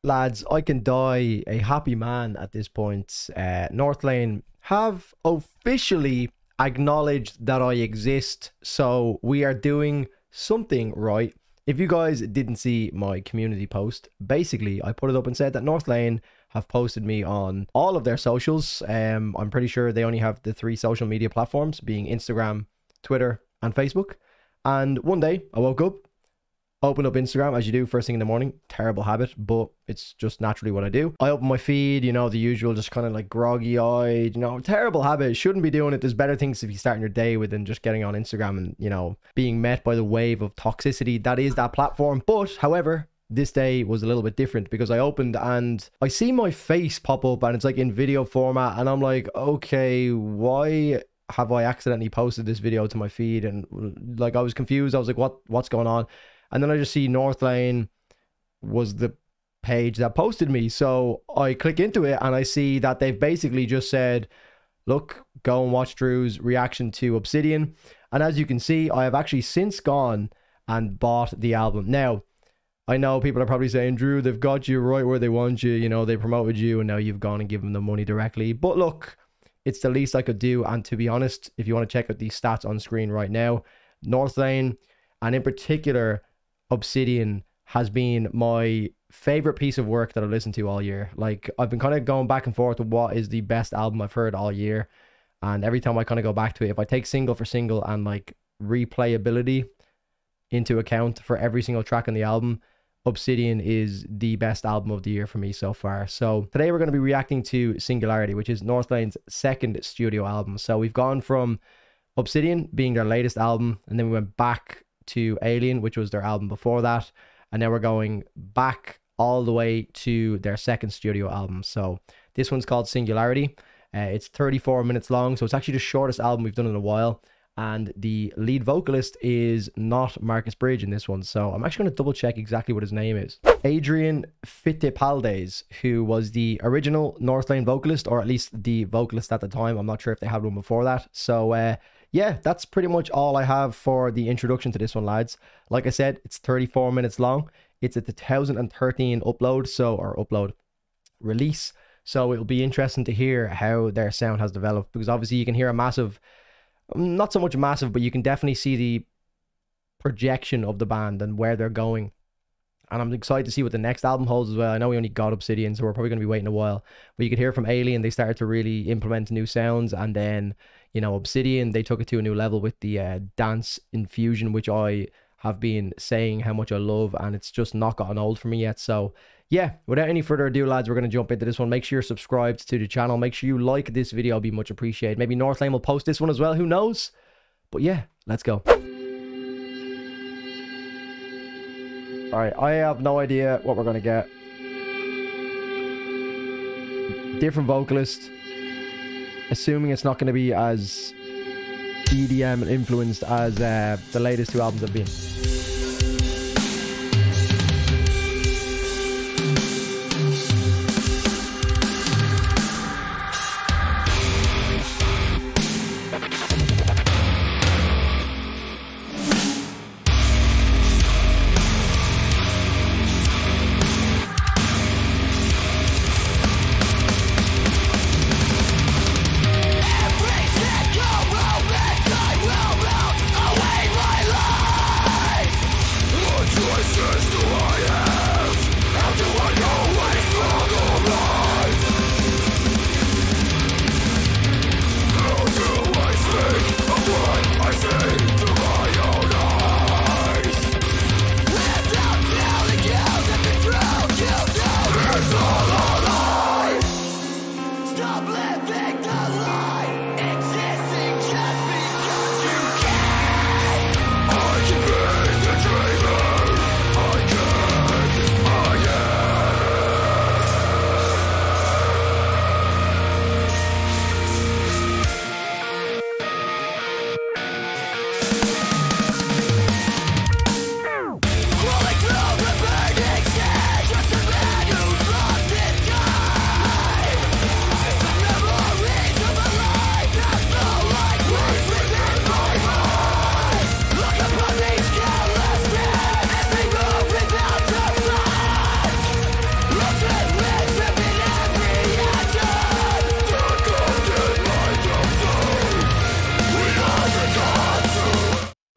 Lads, I can die a happy man at this point. Northlane have officially acknowledged that I exist, so we are doing something right. If you guys didn't see my community post, basically I put it up and said that Northlane have posted me on all of their socials. I'm pretty sure they only have the 3 social media platforms, being Instagram, Twitter, and Facebook. And one day I woke up, opened up Instagram, as you do first thing in the morning. Terrible habit, but it's just naturally what I do. I open my feed, you know, the usual, just kind of like groggy eyed, you know, terrible habit. Shouldn't be doing it. There's better things if you starting your day with than just getting on Instagram and, you know, being met by the wave of toxicity that is that platform. But however, this day was a little bit different because I opened and I see my face pop up and it's like in video format, and I'm like, okay, why have I accidentally posted this video to my feed? And like, I was confused. I was like, what's going on? And then I just see Northlane was the page that posted me. So I click into it and I see that they've basically just said, look, go and watch Drew's reaction to Obsidian. And as you can see, I have actually since gone and bought the album. Now, I know people are probably saying, Drew, they've got you right where they want you. You know, they promoted you and now you've gone and given them money directly. But look, it's the least I could do. And to be honest, if you want to check out these stats on screen right now, Northlane, and in particular Obsidian, has been my favorite piece of work that I've listened to all year. Like, I've been kind of going back and forth with what is the best album I've heard all year, and every time I kind of go back to it, if I take single for single and like replayability into account for every single track on the album, Obsidian is the best album of the year for me so far. So today we're going to be reacting to Singularity, which is Northlane's second studio album. So we've gone from Obsidian being their latest album, and then we went back to Alien, which was their album before that, and now we're going back all the way to their second studio album. So this one's called Singularity. It's 34 minutes long, so it's actually the shortest album we've done in a while, and the lead vocalist is not Marcus Bridge in this one. So I'm actually going to double check exactly what his name is. Adrian Fittipaldes, who was the original Northlane vocalist, or at least the vocalist at the time. I'm not sure if they had one before that. So yeah, that's pretty much all I have for the introduction to this one, lads. Like I said, it's 34 minutes long. It's a 2013 upload, upload release. So it'll be interesting to hear how their sound has developed, because obviously you can hear a massive, not so much massive, but you can definitely see the projection of the band and where they're going. And I'm excited to see what the next album holds as well. I know we only got Obsidian, so we're probably going to be waiting a while. But you could hear from Alien, they started to really implement new sounds. And then, you know, Obsidian, they took it to a new level with the dance infusion, which I have been saying how much I love. And it's just not gotten old for me yet. So yeah, without any further ado, lads, we're going to jump into this one. Make sure you're subscribed to the channel. Make sure you like this video. It'll be much appreciated. Maybe Northlane will post this one as well. Who knows? But yeah, let's go. All right, I have no idea what we're going to get. Different vocalist. Assuming it's not going to be as EDM influenced as the latest 2 albums have been.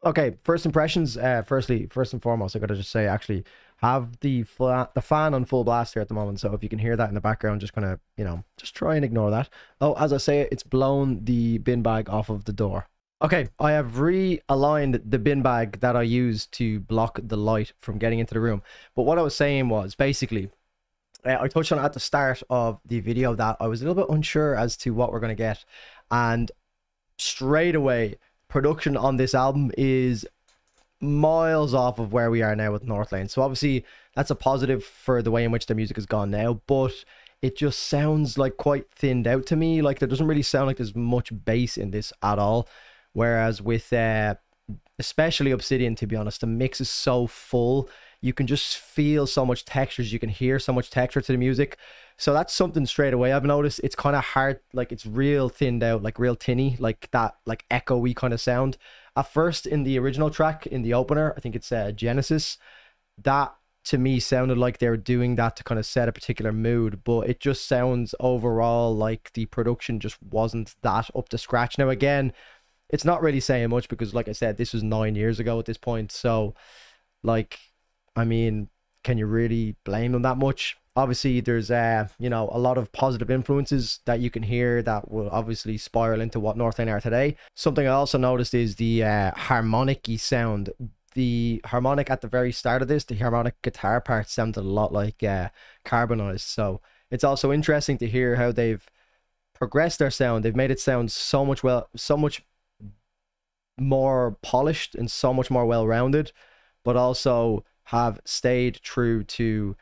Okay, first impressions. First and foremost, I gotta just say, actually, have the fan on full blast here at the moment. So if you can hear that in the background, just gonna, just try and ignore that. Oh, as I say, it's blown the bin bag off of the door. Okay, I have realigned the bin bag that I used to block the light from getting into the room. But what I was saying was basically, I touched on it at the start of the video that I was a little bit unsure as to what we're gonna get, and straight away, production on this album is miles off of where we are now with Northlane. So obviously that's a positive for the way in which the music has gone now, but it just sounds like quite thinned out to me. Like there doesn't really sound like there's much bass in this at all. Whereas with especially Obsidian, to be honest, the mix is so full. You can just feel so much textures. You can hear so much texture to the music. So that's something straight away I've noticed. It's kind of hard, like it's real thinned out, like real tinny, like that, like echoey kind of sound. At first in the original track, in the opener, I think it's Genesis, that to me sounded like they were doing that to kind of set a particular mood, but it just sounds overall like the production just wasn't that up to scratch. Now again, it's not really saying much because like I said, this was 9 years ago at this point. So like, I mean, can you really blame them that much? Obviously, there's a lot of positive influences that you can hear that will obviously spiral into what Northlane are today. Something I also noticed is the harmonic-y sound. The harmonic at the very start of this, the harmonic guitar part sounded a lot like carbonized. So it's also interesting to hear how they've progressed their sound. They've made it sound so much more polished and so much more well-rounded, but also have stayed true to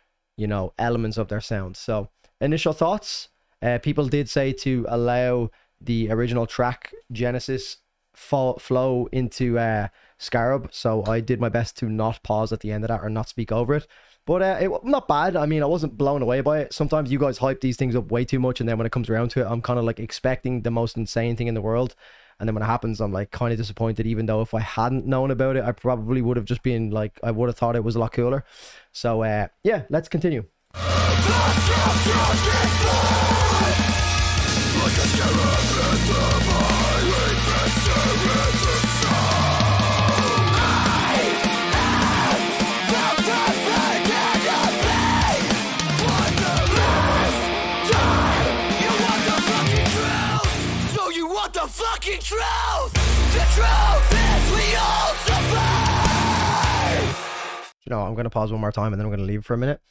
elements of their sound. So initial thoughts, people did say to allow the original track Genesis flow into Scarab, so I did my best to not pause at the end of that or not speak over it, but it not bad. I mean, I wasn't blown away by it. Sometimes you guys hype these things up way too much, and then when it comes around to it, I'm kind of like expecting the most insane thing in the world, and then when it happens, I'm like kind of disappointed, even though if I hadn't known about it, I probably would have just been like, I would have thought it was a lot cooler. So yeah, let's continue. Fucking truth! The truth is we all suffer! I'm going to pause one more time and then I'm going to leave for a minute.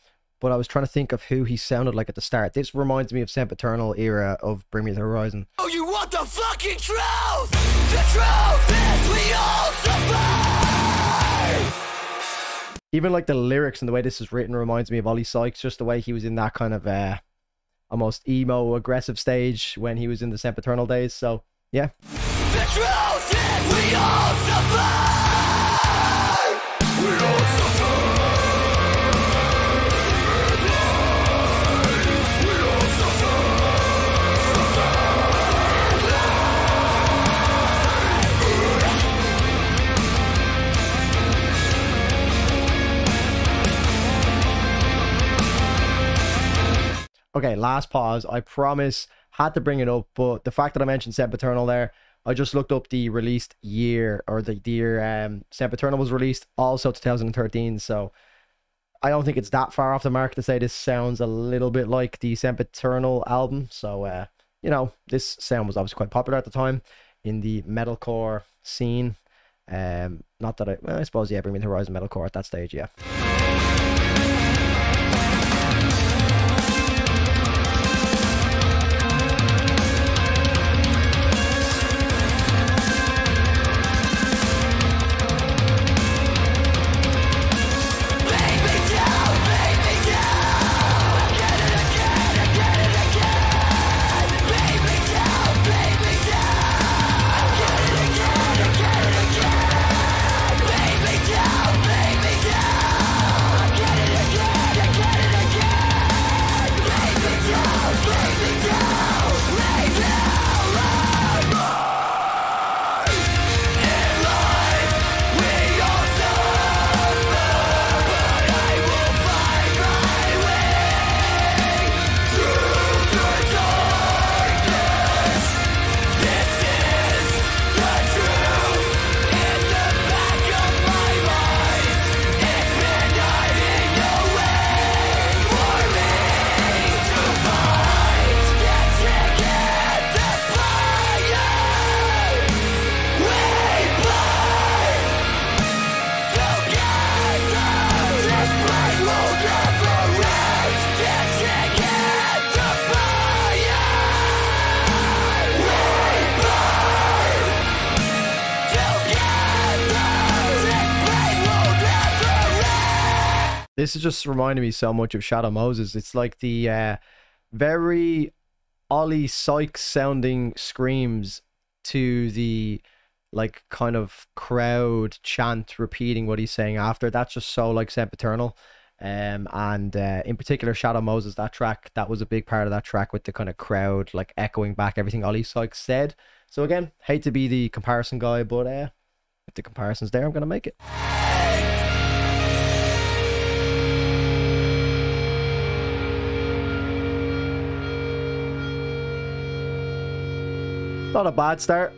But I was trying to think of who he sounded like at the start. This reminds me of Sempiternal era of Bring Me the Horizon. Oh, you want the fucking truth? The truth is we all suffer! Even like the lyrics and the way this is written reminds me of Ollie Sykes, just the way he was in that kind of almost emo aggressive stage when he was in the Sempiternal days. So yeah. The truth is we all suffer! We all suffer! We all suffer! Okay, last pause. I promise, had to bring it up, but the fact that I mentioned Sempiternal there, I just looked up the released year, or the year Sempiternal was released, also 2013, so I don't think it's that far off the mark to say this sounds a little bit like the Sempiternal album. So, this sound was obviously quite popular at the time in the metalcore scene. Not that I suppose, yeah, Bring Me the Horizon metalcore at that stage, yeah. This is just reminding me so much of Shadow Moses. It's like the very Ollie Sykes sounding screams to the like kind of crowd chant repeating what he's saying after. That's just so like sempiternal. And in particular Shadow Moses, that track, that was a big part of that track, with the kind of crowd like echoing back everything Ollie Sykes said. So again, hate to be the comparison guy, but if the comparison's there, I'm gonna make it. Not a bad start.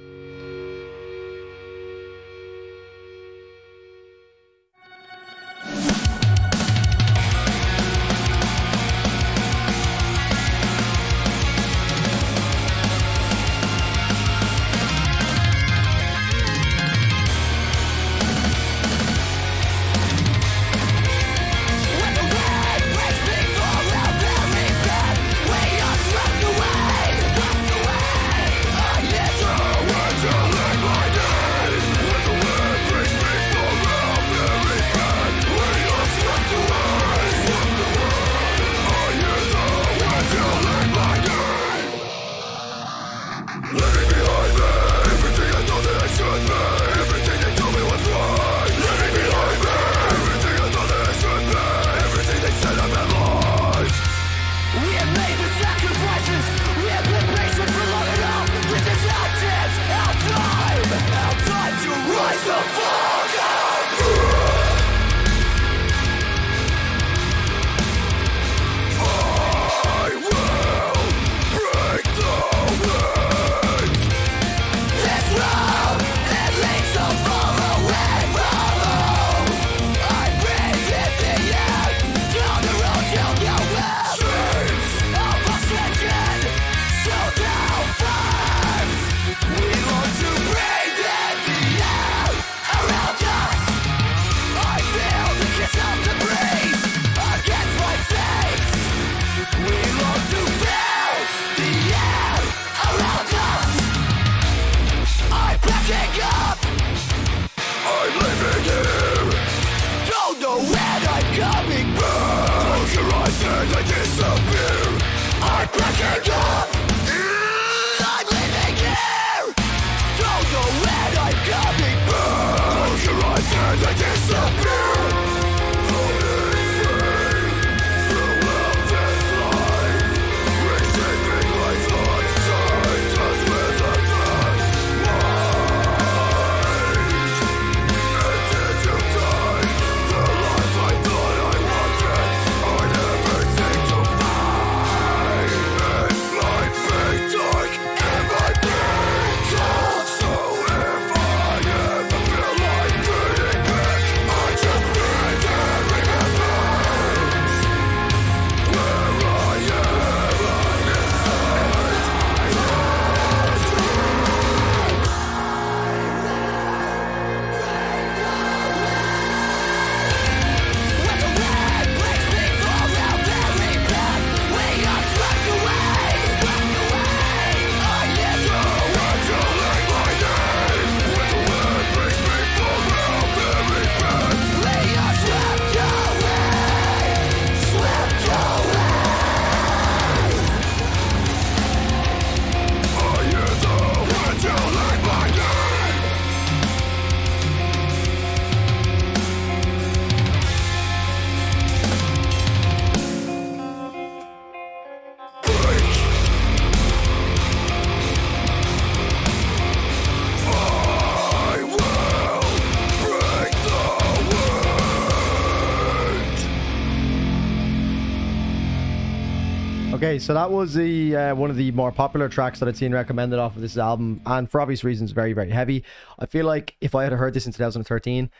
Okay, so that was the one of the more popular tracks that I'd seen recommended off of this album, and for obvious reasons, very, very heavy. I feel like if I had heard this in 2013,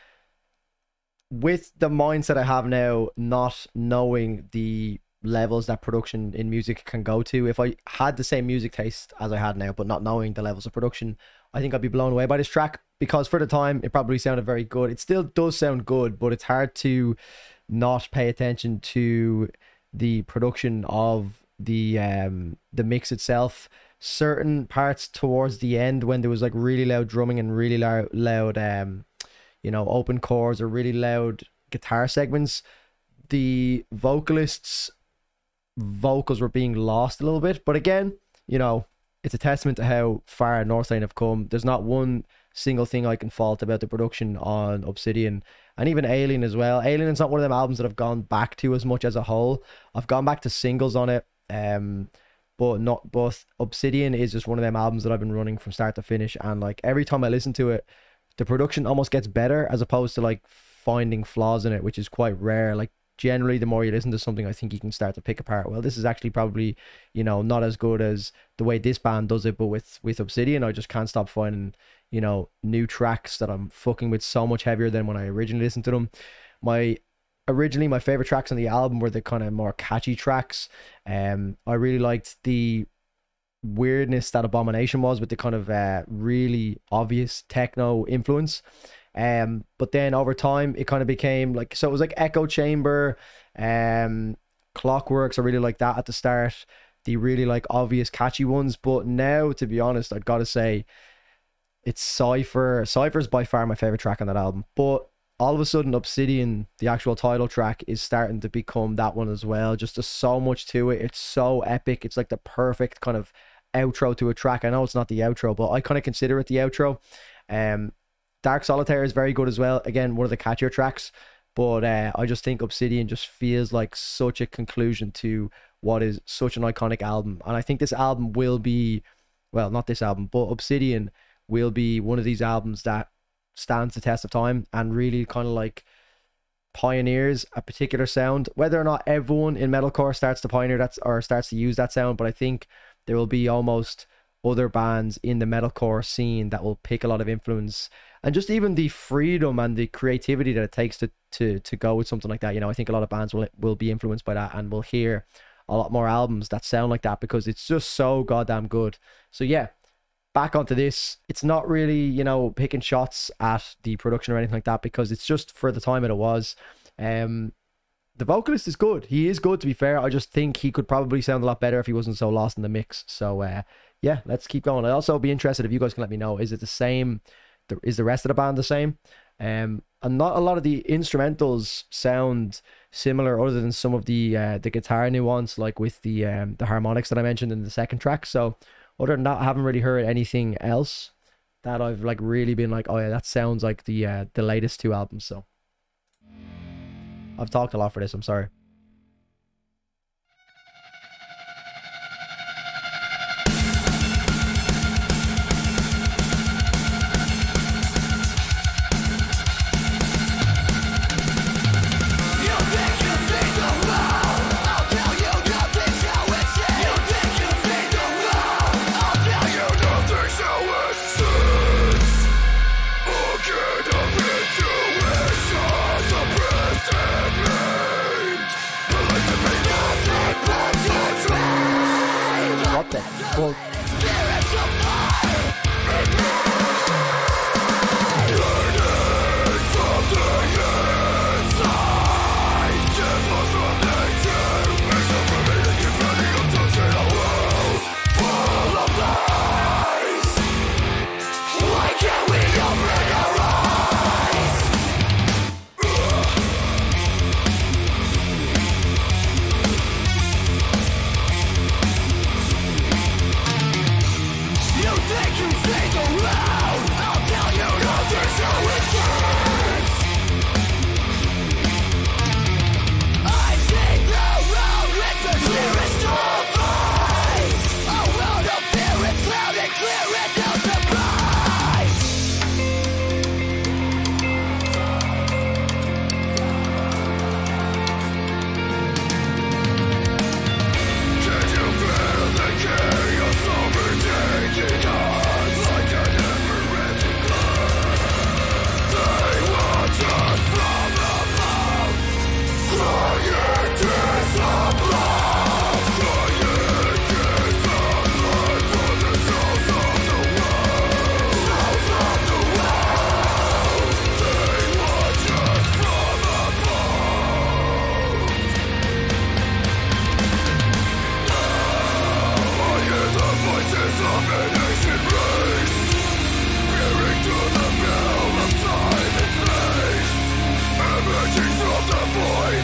with the mindset I have now, not knowing the levels that production in music can go to, if I had the same music taste as I had now, but not knowing the levels of production, I think I'd be blown away by this track, because for the time, it probably sounded very good. It still does sound good, but it's hard to not pay attention to the production of the mix itself. Certain parts towards the end, when there was like really loud drumming and really loud you know, open chords or really loud guitar segments, the vocalists' vocals were being lost a little bit. But again, you know, it's a testament to how far Northlane have come. There's not one single thing I can fault about the production on Obsidian, and even Alien as well. Alien is not one of them albums that I've gone back to as much as a whole. I've gone back to singles on it, but Obsidian is just one of them albums that I've been running from start to finish, and like every time I listen to it, the production almost gets better as opposed to like finding flaws in it, which is quite rare. Like generally, the more you listen to something, I think you can start to pick apart, well, this is actually probably, you know, not as good as the way this band does it. But with Obsidian, I just can't stop finding, you know, new tracks that I'm fucking with so much heavier than when I originally listened to them. My favorite tracks on the album were the kind of more catchy tracks. I really liked the weirdness that Abomination was, with the kind of really obvious techno influence. But then over time it kind of became like, so it was like Echo Chamber, Clockworks, I really like that at the start, the really like obvious catchy ones. But now, to be honest, I've got to say it's Cypher. Cypher's by far my favorite track on that album. But all of a sudden Obsidian, the actual title track, is starting to become that one as well. Just there's so much to it. It's so epic. It's like the perfect kind of outro to a track. I know it's not the outro, but I kind of consider it the outro. Dark Solitaire is very good as well. Again, one of the catchier tracks. But I just think Obsidian just feels like such a conclusion to what is such an iconic album. And I think this album will be, well, not this album, but Obsidian will be one of these albums that stands the test of time and really kind of like pioneers a particular sound. Whether or not everyone in metalcore starts to pioneer that or starts to use that sound, but I think there will be almost other bands in the metalcore scene that will pick a lot of influence, and just even the freedom and the creativity that it takes to go with something like that. You know, I think a lot of bands will be influenced by that, and we'll hear a lot more albums that sound like that because it's just so goddamn good. So yeah, back onto this. It's not really, you know, picking shots at the production or anything like that, because it's just for the time it was. The vocalist is good. He is good, to be fair. I just think he could probably sound a lot better if he wasn't so lost in the mix. So yeah, let's keep going. I'd also be interested if you guys can let me know, is it the same? Is the rest of the band the same? And not a lot of the instrumentals sound similar, other than some of the guitar nuance, like with the harmonics that I mentioned in the second track. So other than that, I haven't really heard anything else that I've like really been like, oh yeah, that sounds like the latest two albums. So I've talked a lot for this, I'm sorry. Well,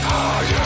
I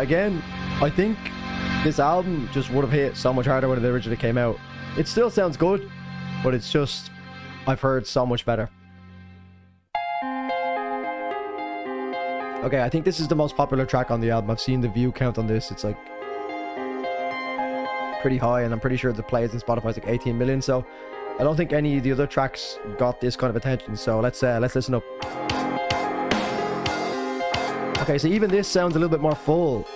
again, I think this album just would have hit so much harder when it originally came out. It still sounds good, but it's just, I've heard so much better. Okay, I think this is the most popular track on the album. I've seen the view count on this. It's like pretty high, and I'm pretty sure the plays in Spotify is like 18 million. So I don't think any of the other tracks got this kind of attention. So let's listen up. Okay, so even this sounds a little bit more full.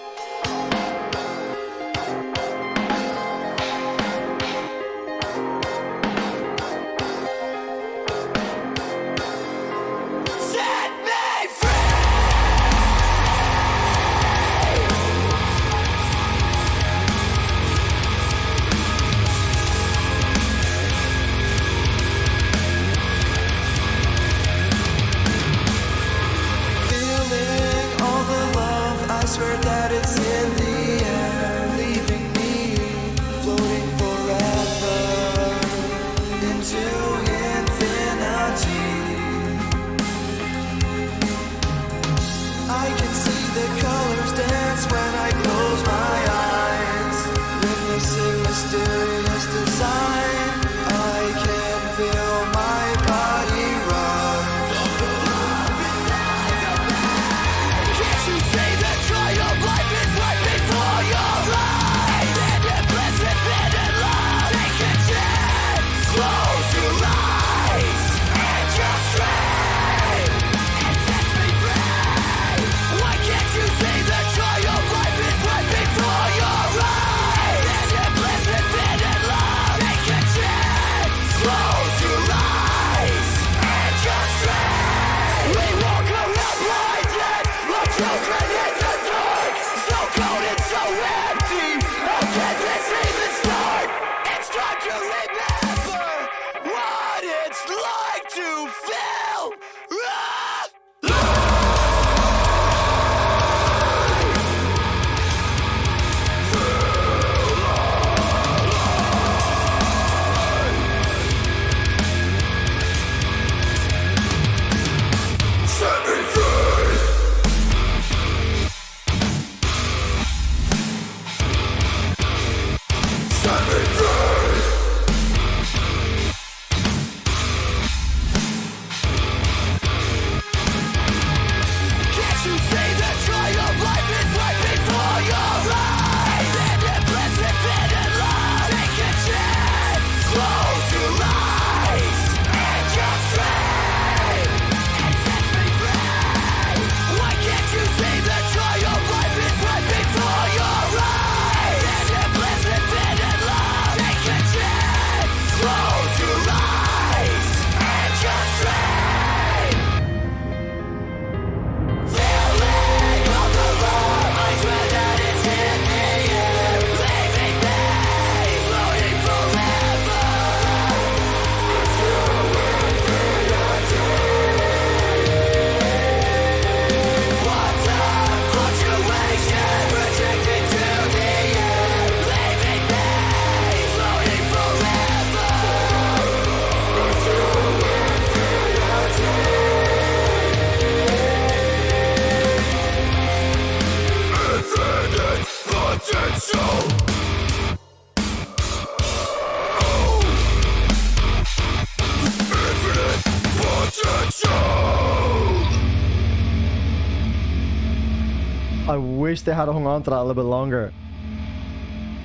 I wish they had hung on to that a little bit longer.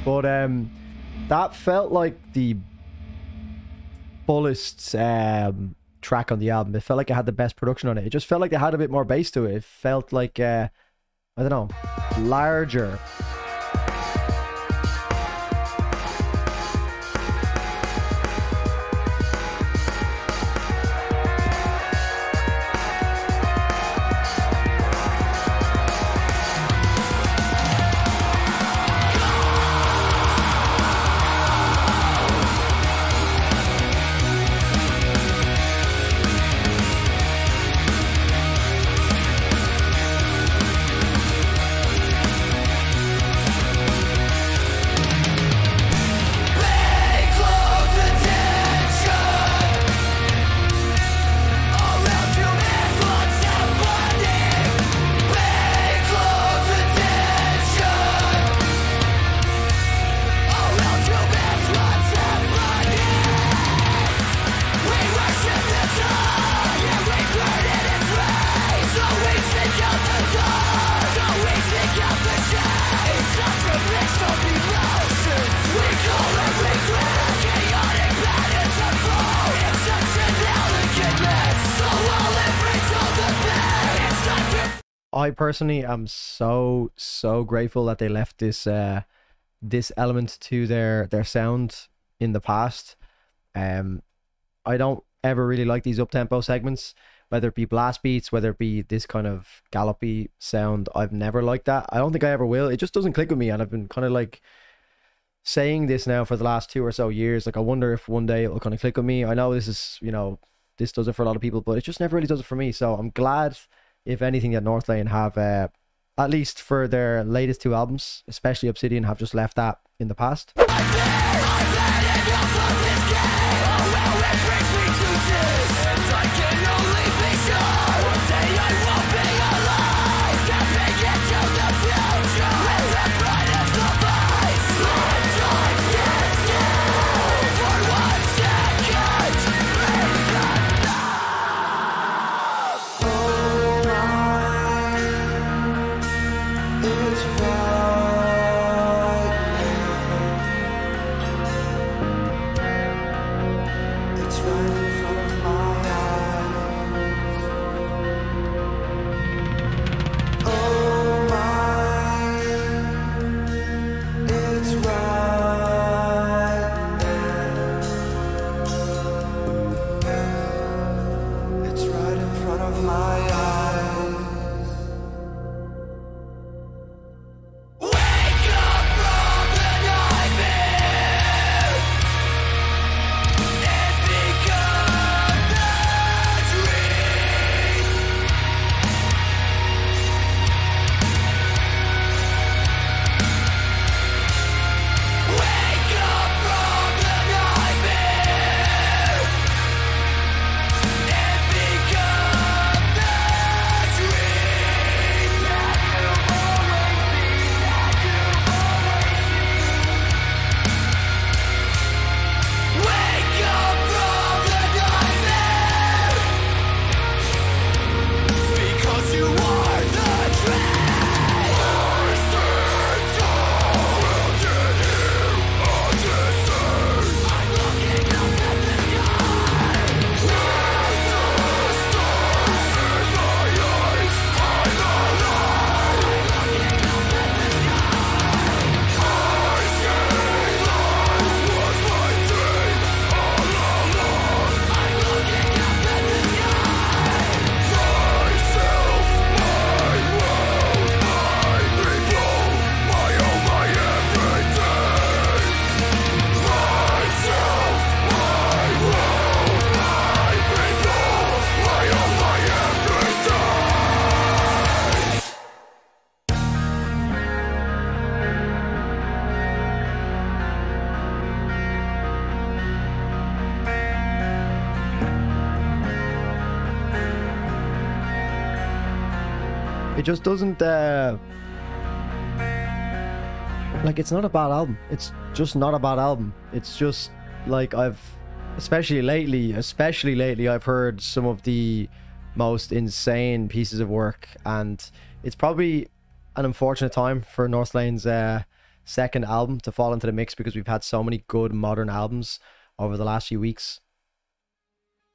But that felt like the fullest track on the album. It felt like it had the best production on it. It just felt like they had a bit more bass to it. It felt like, I don't know, larger. I personally am so grateful that they left this this element to their sound in the past. I don't ever really like these up-tempo segments, whether it be blast beats, whether it be this kind of gallopy sound. I've never liked that. I don't think I ever will. It just doesn't click with me, and I've been kind of like saying this now for the last 2 or so years. Like, I wonder if one day it'll kind of click with me. I know this is, you know, this does it for a lot of people, but it just never really does it for me. So I'm glad, if anything, that Northlane have, at least for their latest 2 albums, especially Obsidian, have just left that in the past. It just doesn't, like, it's not a bad album. It's just not a bad album. It's just, like, especially lately, I've heard some of the most insane pieces of work, and it's probably an unfortunate time for Northlane's second album to fall into the mix, because we've had so many good modern albums over the last few weeks.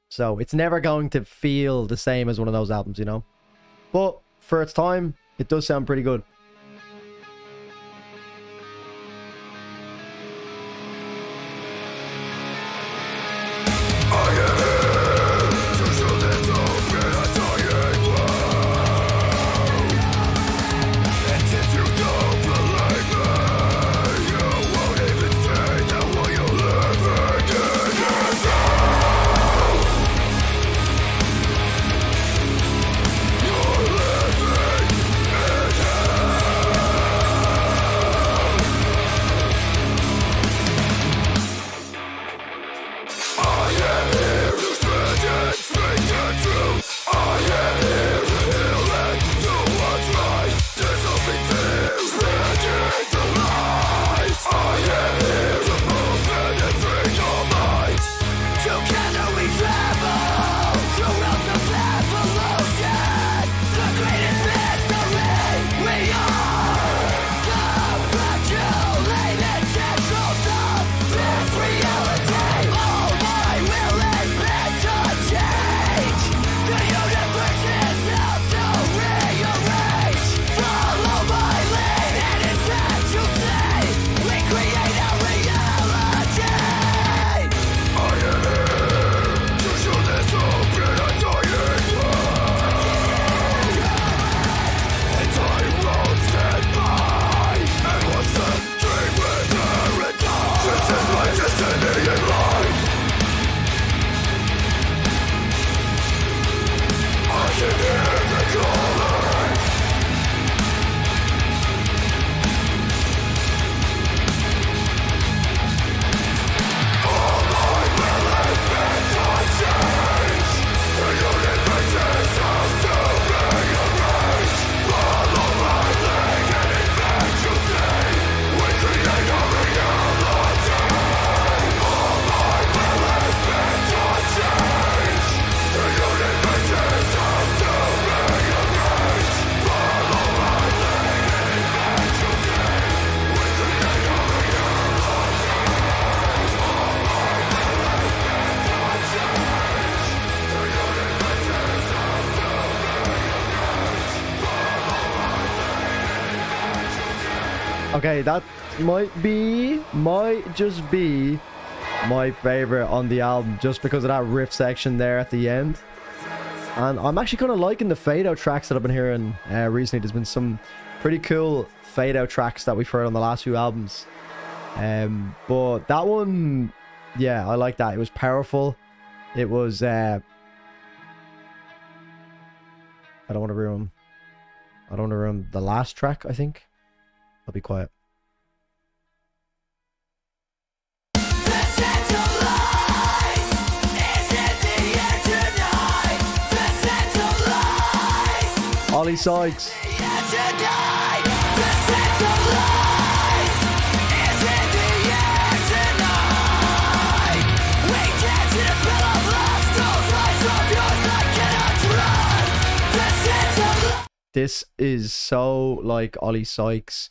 So it's never going to feel the same as one of those albums, you know? But for its time, it does sound pretty good. Okay, that might just be my favorite on the album, just because of that riff section there at the end. And I'm actually kind of liking the fade out tracks that I've been hearing recently. There's been some pretty cool fade out tracks that we've heard on the last few albums. But that one, yeah, I like that. It was powerful. It was I don't want to ruin the last track, I think. I'll be quiet. Ollie Sykes. This is so like Ollie Sykes.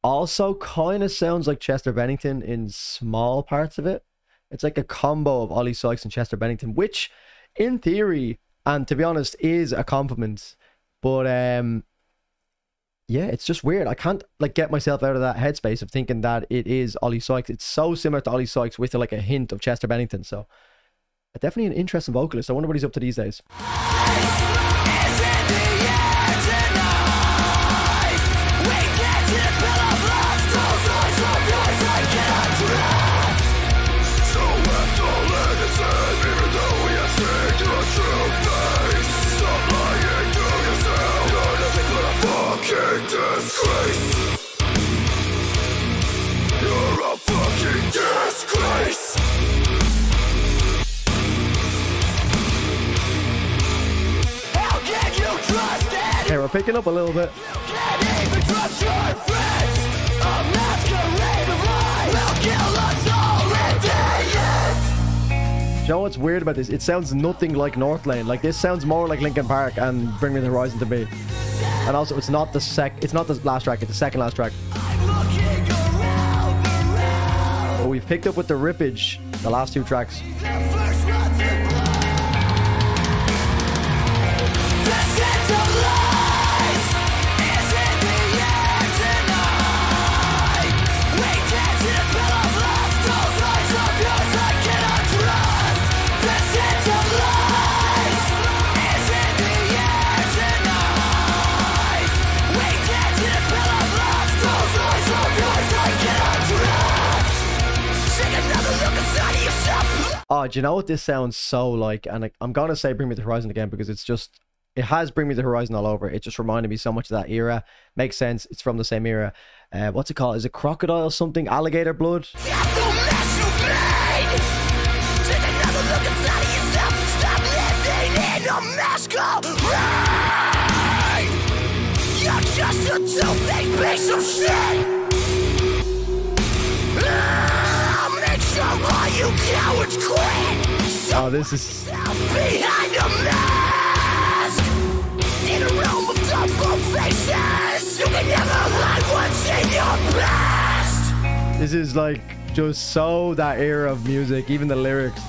Also kind of sounds like Chester Bennington in small parts of it. It's like a combo of Ollie Sykes and Chester Bennington, which in theory, and to be honest, is a compliment. But yeah, it's just weird. I can't like get myself out of that headspace of thinking that it is Ollie Sykes. It's so similar to Ollie Sykes with like a hint of Chester Bennington. So definitely an interesting vocalist. I wonder what he's up to these days. Okay, we're picking up a little bit. You know what's weird about this? It sounds nothing like Northlane. Like this sounds more like Linkin Park and Bring Me the Horizon to me. And also, it's not the last track. It's the second last track. But we've picked up with the rippage the last two tracks. Oh, do you know what this sounds so like? And I'm gonna say Bring Me the Horizon again because it's just, it has Bring Me the Horizon all over. It just reminded me so much of that era. Makes sense. It's from the same era. What's it called? Is it Crocodile something? Alligator Blood? You're just a two-faced piece of shit. Oh, this is behind a mask. In a realm of double faces, you can never hide what's in your past. This is like just so that era of music, even the lyrics.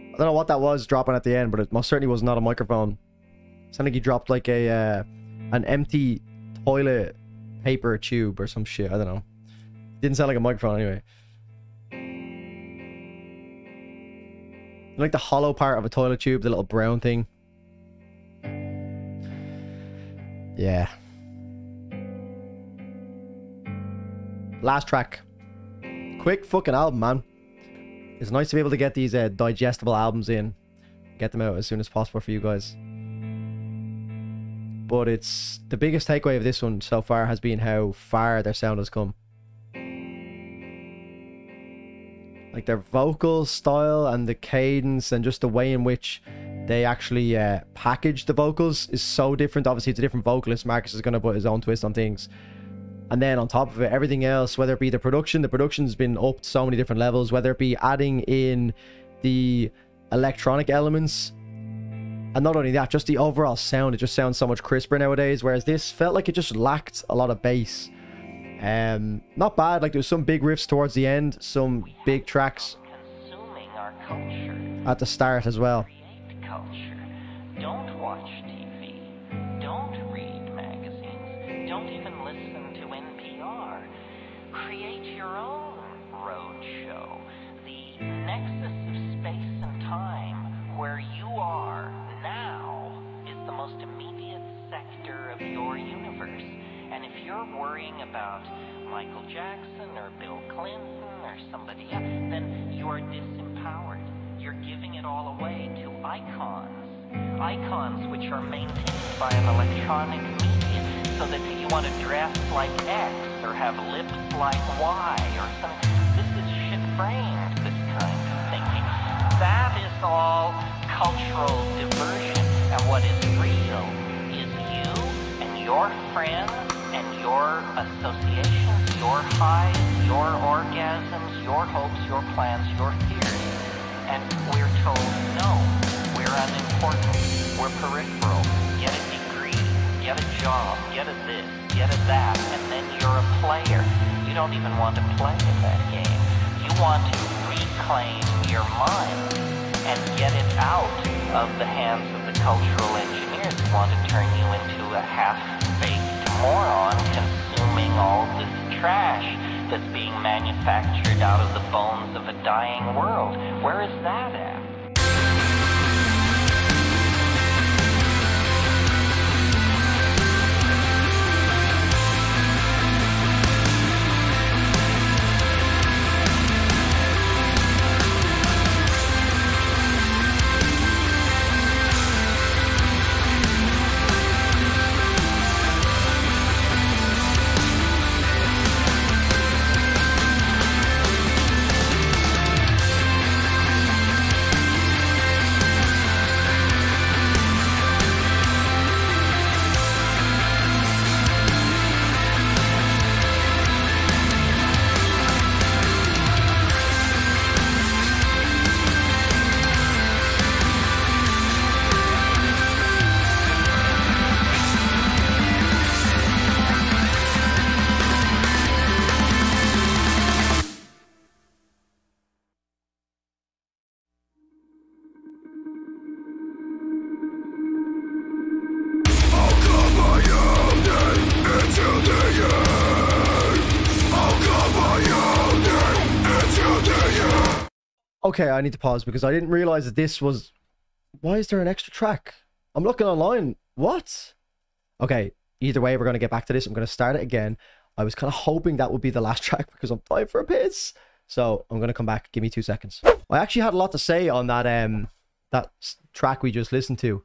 I don't know what that was dropping at the end, but it most certainly was not a microphone. It sounded like he dropped like a an empty toilet paper tube or some shit. I don't know. Didn't sound like a microphone anyway. Like the hollow part of a toilet tube, the little brown thing. Yeah. Last track. Quick fucking album, man. It's nice to be able to get these digestible albums in. Get them out as soon as possible for you guys. But it's... the biggest takeaway of this one so far has been how far their sound has come. Like their vocal style and the cadence and just the way in which they actually package the vocals is so different. Obviously, it's a different vocalist. Marcus is going to put his own twist on things. And then on top of it, everything else, whether it be the production's been upped so many different levels, whether it be adding in the electronic elements. And not only that, just the overall sound, it just sounds so much crisper nowadays. Whereas this felt like it just lacked a lot of bass. Not bad, like there was some big riffs towards the end, some big tracks at the start as well. Don't watch TV. Don't read magazines. Don't even listen to NPR. Create your own road show. The nexus of space and time where you are now is the most immediate sector of your universe. And if you're worrying about Michael Jackson or Bill Clinton or somebody else, then you're disempowered. You're giving it all away to icons. Icons which are maintained by an electronic medium, so that you want to dress like X or have lips like Y or something. This is shit-brained, this kind of thinking. That is all cultural diversion. And what is real is you and your friends and your associations, your highs, your orgasms, your hopes, your plans, your fears. And we're told, no, we're unimportant, we're peripheral, get a degree, get a job, get a this, get a that, and then you're a player. You don't even want to play in that game. You want to reclaim your mind and get it out of the hands of the cultural engineers who want to turn you into a half-baked moron consuming all this trash that's being manufactured out of the bones of a dying world. Where is that at? Okay, I need to pause because I didn't realize that this was... Why is there an extra track? I'm looking online. What? Okay, either way, we're going to get back to this. I'm going to start it again. I was kind of hoping that would be the last track because I'm dying for a piss. So I'm going to come back. Give me 2 seconds. I actually had a lot to say on that that track we just listened to.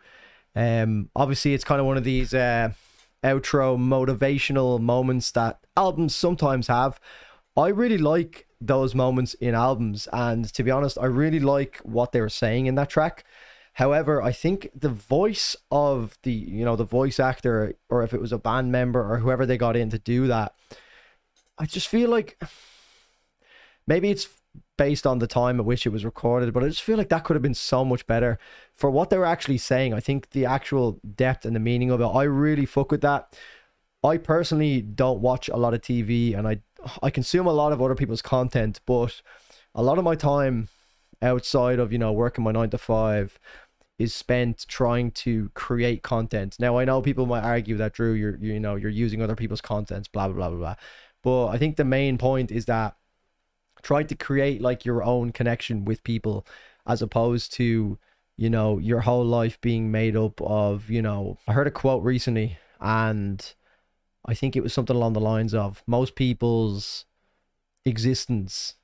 Obviously, it's kind of one of these outro motivational moments that albums sometimes have. I really like those moments in albums, and to be honest, I really like what they were saying in that track. However, I think the voice of the, you know, the voice actor, or if it was a band member or whoever they got in to do that, I just feel like maybe it's based on the time at which it was recorded, but I just feel like that could have been so much better for what they were actually saying. I think the actual depth and the meaning of it, I really fuck with that. I personally don't watch a lot of TV, and I consume a lot of other people's content, but a lot of my time outside of, you know, working my 9 to 5 is spent trying to create content. Now, I know people might argue that, Drew, you're using other people's content, blah, blah, blah, blah, blah. But I think the main point is that try to create like your own connection with people as opposed to, you know, your whole life being made up of, you know, I heard a quote recently, and I think it was something along the lines of most people's existence,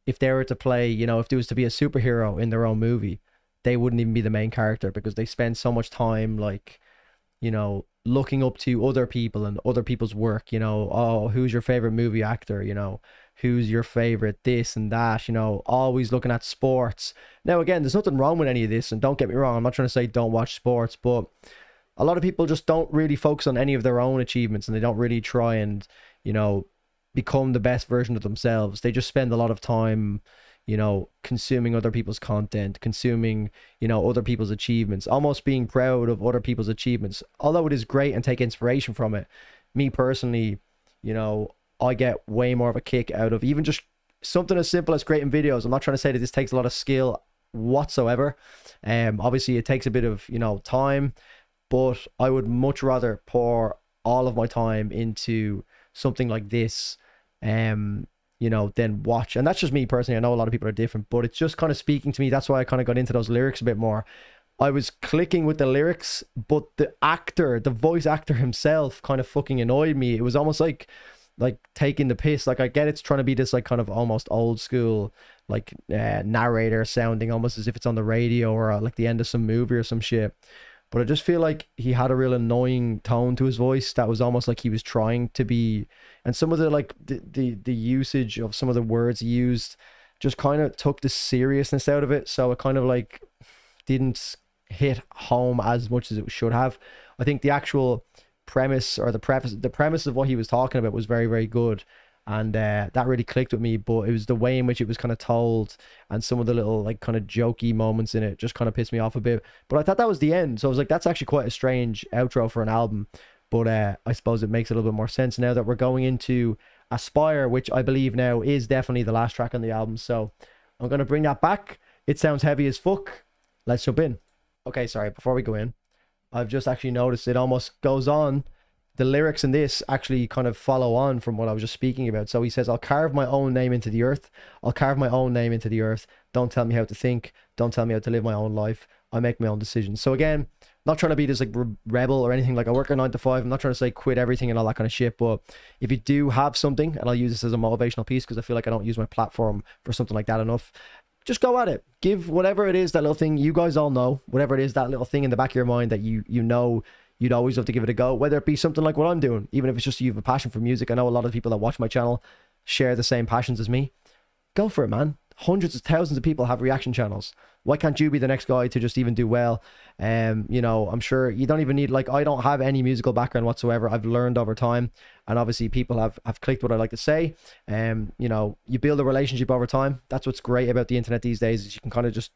if they were to play, you know, if there was to be a superhero in their own movie, they wouldn't even be the main character because they spend so much time, like, you know, looking up to other people and other people's work, you know, oh, who's your favorite movie actor, you know, who's your favorite this and that, you know, always looking at sports. Now, again, there's nothing wrong with any of this, and don't get me wrong, I'm not trying to say don't watch sports, but a lot of people just don't really focus on any of their own achievements, and they don't really try and, you know, become the best version of themselves. They just spend a lot of time, you know, consuming other people's content, consuming, you know, other people's achievements, almost being proud of other people's achievements. Although it is great and take inspiration from it, me personally, you know, I get way more of a kick out of even just something as simple as creating videos. I'm not trying to say that this takes a lot of skill whatsoever. Obviously it takes a bit of, you know, time, but I would much rather pour all of my time into something like this, you know, then watch. And that's just me personally. I know a lot of people are different, but it's just kind of speaking to me. That's why I kind of got into those lyrics a bit more. I was clicking with the lyrics, but the actor, the voice actor himself kind of fucking annoyed me. It was almost like taking the piss. Like, I get it's trying to be this like kind of almost old school like narrator sounding, almost as if it's on the radio or like the end of some movie or some shit. But I just feel like he had a real annoying tone to his voice that was almost like he was trying to be, and some of the like the usage of some of the words he used just kind of took the seriousness out of it. So it kind of like didn't hit home as much as it should have. I think the actual premise or the premise of what he was talking about was very, very good. And that really clicked with me, but it was the way in which it was kind of told and some of the little like kind of jokey moments in it just kind of pissed me off a bit. But I thought that was the end, so I was like, that's actually quite a strange outro for an album. But I suppose it makes a little bit more sense now that we're going into Aspire, which I believe now is definitely the last track on the album. So I'm going to bring that back. It sounds heavy as fuck. Let's jump in. Okay, sorry, before we go in, I've just actually noticed it almost goes on. The lyrics in this actually kind of follow on from what I was just speaking about. So he says, I'll carve my own name into the earth. I'll carve my own name into the earth. Don't tell me how to think. Don't tell me how to live my own life. I make my own decisions. So again, not trying to be this like rebel or anything. Like, I work a 9 to 5. I'm not trying to say quit everything and all that kind of shit. But if you do have something, and I'll use this as a motivational piece because I feel like I don't use my platform for something like that enough, just go at it. Give whatever it is, that little thing you guys all know, whatever it is, that little thing in the back of your mind that you know you'd always love to give it a go, whether it be something like what I'm doing, even if it's just you have a passion for music. I know a lot of people that watch my channel share the same passions as me. Go for it, man. Hundreds of thousands of people have reaction channels. Why can't you be the next guy to just even do well? You know, I'm sure you don't even need, like, I don't have any musical background whatsoever. I've learned over time, and obviously people have clicked what I like to say. You know, you build a relationship over time. That's what's great about the internet these days, is you can kind of just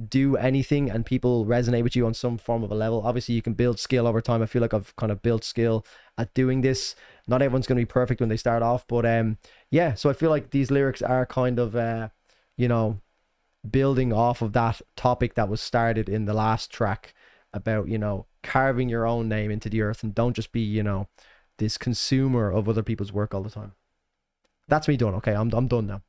do anything and people resonate with you on some form of a level. Obviously you can build skill over time. I feel like I've kind of built skill at doing this. Not everyone's going to be perfect when they start off, but yeah, so I feel like these lyrics are kind of you know, building off of that topic that was started in the last track about, you know, carving your own name into the earth, and don't just be, you know, this consumer of other people's work all the time. That's me done. Okay, I'm done now.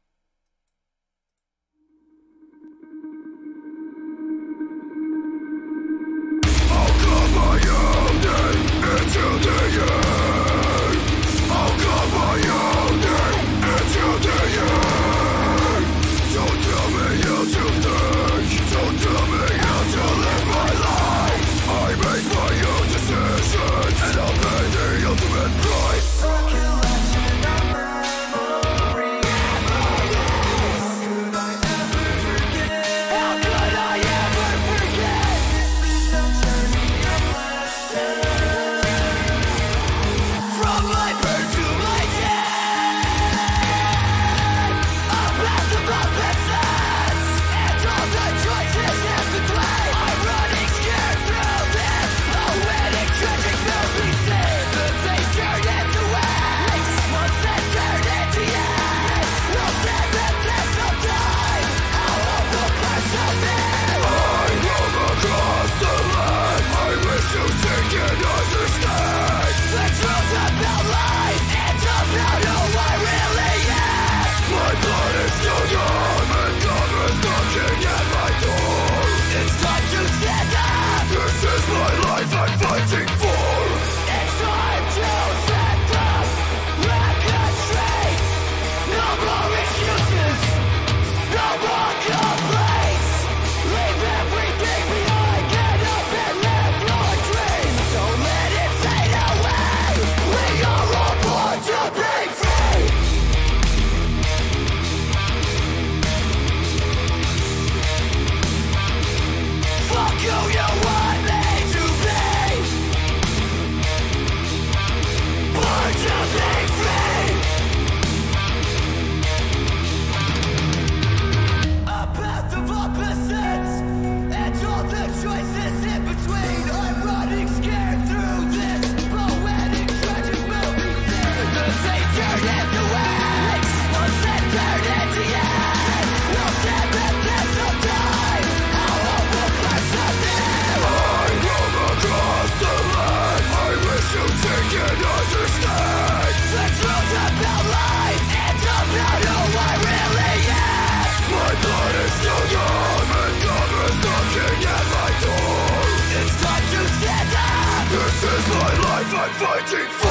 life I'm fighting for.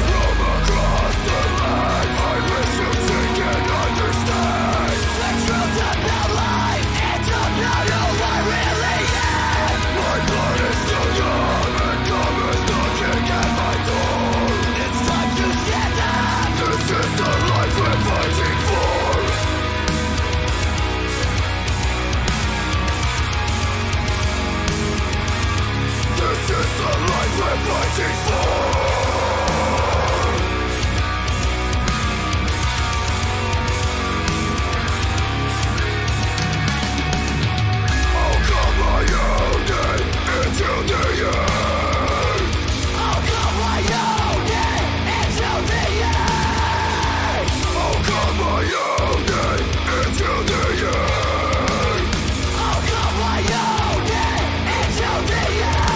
From across the land, I wish you think and understand. The truth about life, it's about who I really am. My blood is still young and God is knocking at my door. It's time to stand up. This is the life we're fighting for. This is the life we're fighting for. I'll come my own day into the end. I'll come my own day into the end. I'll come my own day into the end. I'll come my own day into the end.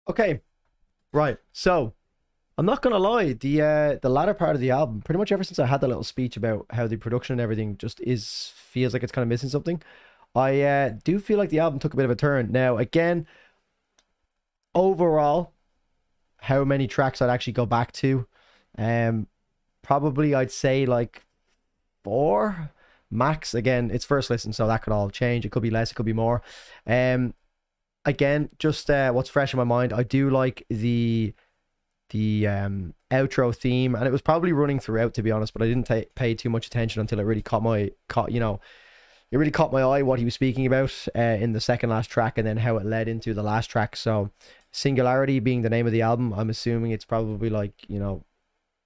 Okay, right. So I'm not gonna lie, the latter part of the album, pretty much ever since I had that little speech about how the production and everything just feels like it's kind of missing something. I do feel like the album took a bit of a turn. Now, again, overall, how many tracks I'd actually go back to? Probably I'd say like 4 max. Again, it's first listen, so that could all change. It could be less, it could be more. Again, just what's fresh in my mind, I do like the outro theme, and it was probably running throughout, to be honest, but I didn't pay too much attention until it really caught my eye what he was speaking about in the second last track, and then how it led into the last track. So Singularity being the name of the album, I'm assuming it's probably like, you know,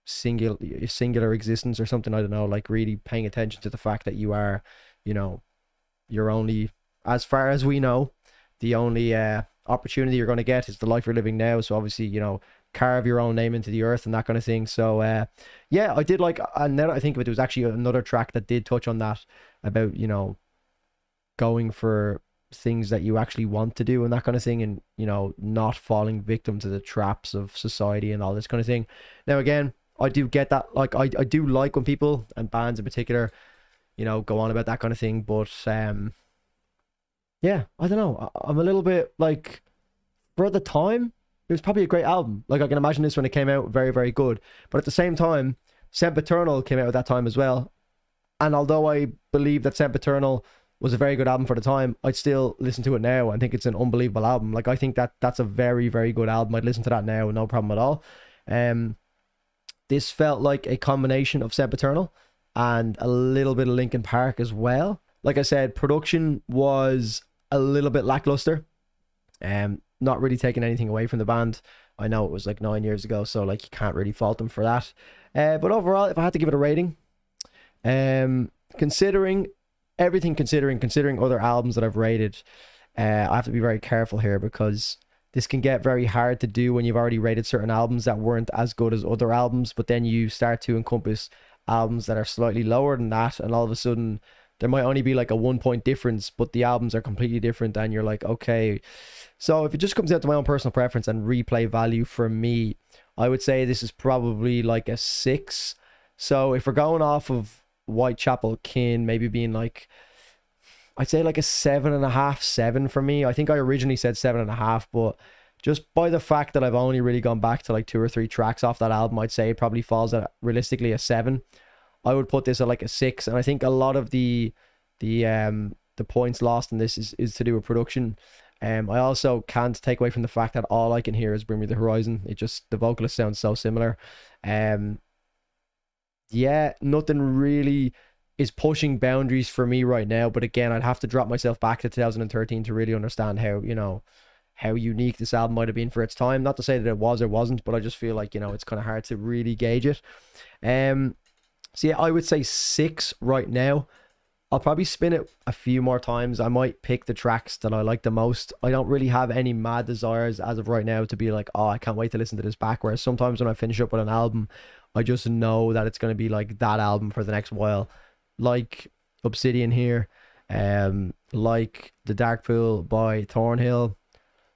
singular existence or something. I don't know, like really paying attention to the fact that you are, you know, you're only, as far as we know, the only opportunity you're going to get is the life you're living now. So obviously, you know, carve your own name into the earth and that kind of thing. So yeah, I did like, and now that I think of it, there was actually another track that did touch on that, about, you know, going for things that you actually want to do and that kind of thing, and, you know, not falling victim to the traps of society and all this kind of thing. Now again, I do get that, like I do like when people, and bands in particular, you know, go on about that kind of thing, but yeah, I don't know, I'm a little bit like, for the time, it was probably a great album. Like, I can imagine this when it came out, very, very good. But at the same time, Sempiternal came out at that time as well. And although I believe that Sempiternal was a very good album for the time, I'd still listen to it now and think it's an unbelievable album. Like, I think that that's a very, very good album. I'd listen to that now, no problem at all. This felt like a combination of Sempiternal and a little bit of Linkin Park as well. Like I said, production was a little bit lackluster. Not really taking anything away from the band. I know it was like 9 years ago, so like you can't really fault them for that. But overall, if I had to give it a rating, considering everything, considering other albums that I've rated, I have to be very careful here, because this can get very hard to do when you've already rated certain albums that weren't as good as other albums, but then you start to encompass albums that are slightly lower than that, and all of a sudden there might only be like a 1 point difference, but the albums are completely different, and you're like, okay. So if it just comes down to my own personal preference and replay value, for me, I would say this is probably like a 6. So if we're going off of Whitechapel Kin maybe being like, I'd say like a 7.5, 7 for me. I think I originally said 7.5, but just by the fact that I've only really gone back to like 2 or 3 tracks off that album, I'd say it probably falls at realistically a 7. I would put this at like a 6, and I think a lot of the points lost in this is to do with production. I also can't take away from the fact that all I can hear is Bring Me the Horizon. It just, the vocalist sounds so similar. Yeah, nothing really is pushing boundaries for me right now, but again, I'd have to drop myself back to 2013 to really understand how, you know, how unique this album might have been for its time. Not to say that it was or wasn't, but I just feel like, you know, it's kind of hard to really gauge it. So yeah, I would say 6 right now. I'll probably spin it a few more times. I might pick the tracks that I like the most. I don't really have any mad desires as of right now to be like, oh, I can't wait to listen to this back. Whereas sometimes when I finish up with an album, I just know that it's going to be like that album for the next while. Like Obsidian here, like The Dark Pool by Thornhill,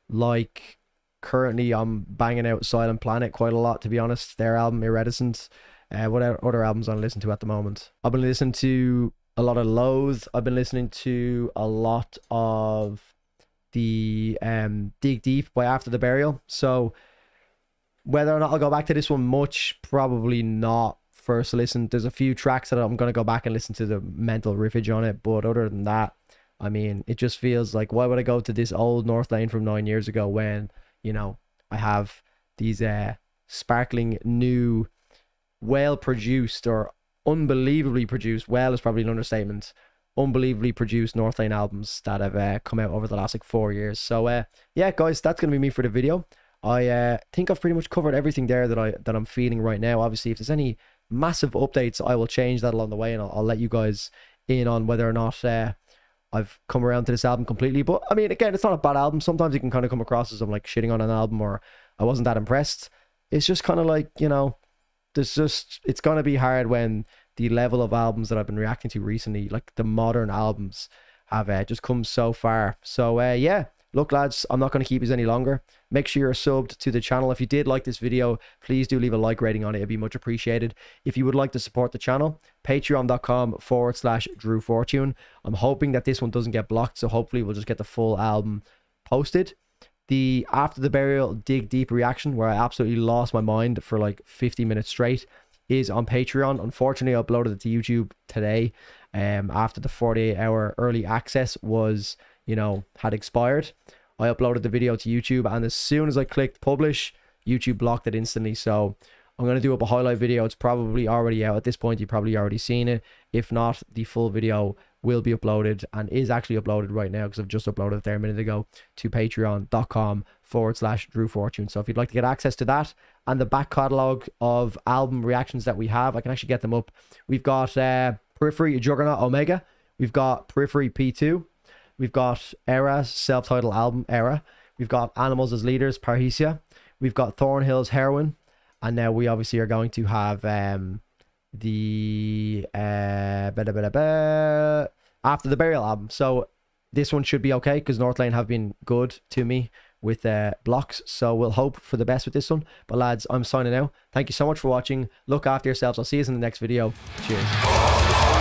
like currently I'm banging out Silent Planet quite a lot, to be honest. Their album Iridescent. What other albums I listen to at the moment? I've been listening to a lot of Loathe. I've been listening to a lot of the Dig Deep by After the Burial. So whether or not I'll go back to this one much, probably not. First listen, there's a few tracks that I'm going to go back and listen to the mental riffage on it, but other than that, I mean, it just feels like, why would I go to this old Northlane from 9 years ago when, you know, I have these sparkling new, well produced, or unbelievably produced, well is probably an understatement, unbelievably produced Northlane albums that have come out over the last like 4 years. So yeah guys, that's gonna be me for the video. I think I've pretty much covered everything there that I'm feeling right now. Obviously, if there's any massive updates, I will change that along the way, and I'll let you guys in on whether or not I've come around to this album completely. But I mean, again, it's not a bad album. Sometimes you can kind of come across as I'm like shitting on an album, or I wasn't that impressed. It's just kind of like, you know, it's gonna be hard when the level of albums that I've been reacting to recently, like the modern albums, have just come so far. So yeah, look lads, I'm not going to keep you any longer. Make sure you're subbed to the channel. If you did like this video, please do leave a like rating on it. It'd be much appreciated. If you would like to support the channel, patreon.com/DrewFortune. I'm hoping that this one doesn't get blocked, so hopefully we'll just get the full album posted. The After the Burial Dig Deep reaction, where I absolutely lost my mind for like 50 minutes straight, is on Patreon. Unfortunately, I uploaded it to YouTube today after the 48-hour early access was, you know, had expired. I uploaded the video to YouTube, and as soon as I clicked publish, YouTube blocked it instantly. So I'm going to do up a highlight video. It's probably already out at this point. You've probably already seen it. If not, the full video will be uploaded, and is actually uploaded right now because I've just uploaded it there a minute ago, to patreon.com/DrewFortune. So if you'd like to get access to that and the back catalogue of album reactions that we have, I can actually get them up. We've got Periphery Juggernaut Omega. We've got Periphery P2. We've got Era's self-titled album, Era. We've got Animals as Leaders, Parhesia. We've got Thornhill's Heroin. And now we obviously are going to have the After the Burial album. So this one should be okay, because Northlane have been good to me with blocks. So we'll hope for the best with this one. But lads, I'm signing out. Thank you so much for watching. Look after yourselves. I'll see you in the next video. Cheers.